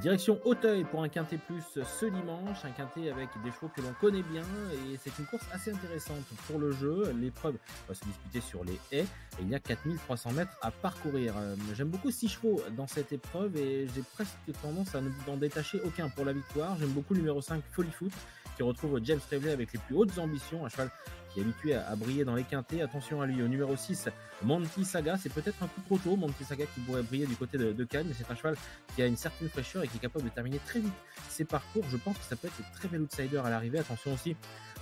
Direction Auteuil pour un quintet plus ce dimanche, un quintet avec des chevaux que l'on connaît bien et c'est une course assez intéressante pour le jeu. L'épreuve va se disputer sur les haies et il y a 4300 mètres à parcourir. J'aime beaucoup 6 chevaux dans cette épreuve et j'ai presque tendance à ne n'en détacher aucun pour la victoire. J'aime beaucoup le numéro 5 Folly Foot qui retrouve James Trevley avec les plus hautes ambitions, un cheval qui est habitué à briller dans les quintets. Attention à lui, au numéro 6, Monty Saga, c'est peut-être un peu trop tôt, Monty Saga qui pourrait briller du côté de Cannes, mais c'est un cheval qui a une certaine fraîcheur et qui est capable de terminer très vite ses parcours. Je pense que ça peut être un très bel outsider à l'arrivée. Attention aussi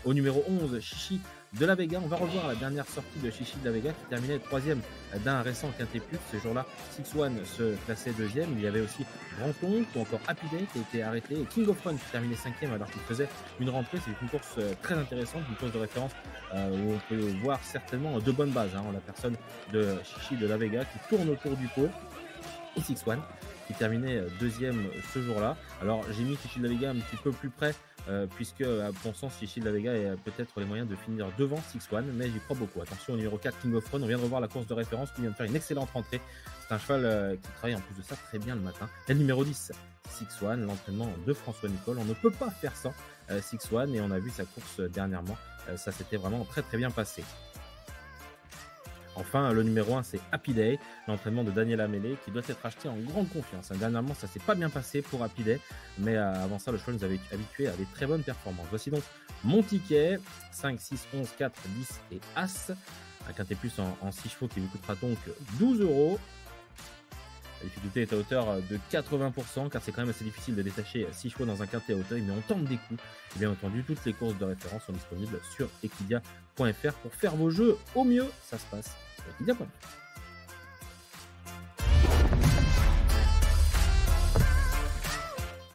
au numéro 11, Chichi de la Vega. On va revoir la dernière sortie de Chichi de la Vega qui terminait troisième d'un récent Quintet Plus. Ce jour-là, Six One se classait deuxième. Il y avait aussi Branton ou encore Happy Day qui a été arrêté et King of Run qui terminait cinquième alors qu'il faisait une rentrée. C'est une course très intéressante, une course de référence où on peut voir certainement de bonnes bases en la personne de Chichi de la Vega qui tourne autour du pot et Six One qui terminait deuxième ce jour-là. Alors j'ai mis Chichi de la Vega un petit peu plus près puisque à mon sens Chichi de la Vega a peut-être les moyens de finir devant Six One, mais j'y crois beaucoup. Attention au numéro 4 King of Run, on vient de revoir la course de référence qui vient de faire une excellente rentrée. C'est un cheval qui travaille en plus de ça très bien le matin. Et le numéro 10 Six One, l'entraînement de François Nicole, on ne peut pas faire sans Six One et on a vu sa course dernièrement, ça s'était vraiment très très bien passé. Enfin, le numéro 1, c'est Happy Day, l'entraînement de Daniel Amélé, qui doit être acheté en grande confiance. Dernièrement, ça s'est pas bien passé pour Happy Day, mais avant ça, le cheval nous avait habitué à des très bonnes performances. Voici donc mon ticket, 5, 6, 11, 4, 10 et As. Un quintet plus en 6 chevaux qui vous coûtera donc 12 €. La difficulté est à hauteur de 80%, car c'est quand même assez difficile de détacher 6 chevaux dans un quintet à Auteuil, mais on tente des coups. Et bien entendu, toutes les courses de référence sont disponibles sur equidia.fr pour faire vos jeux au mieux. Ça se passe sur equidia.fr.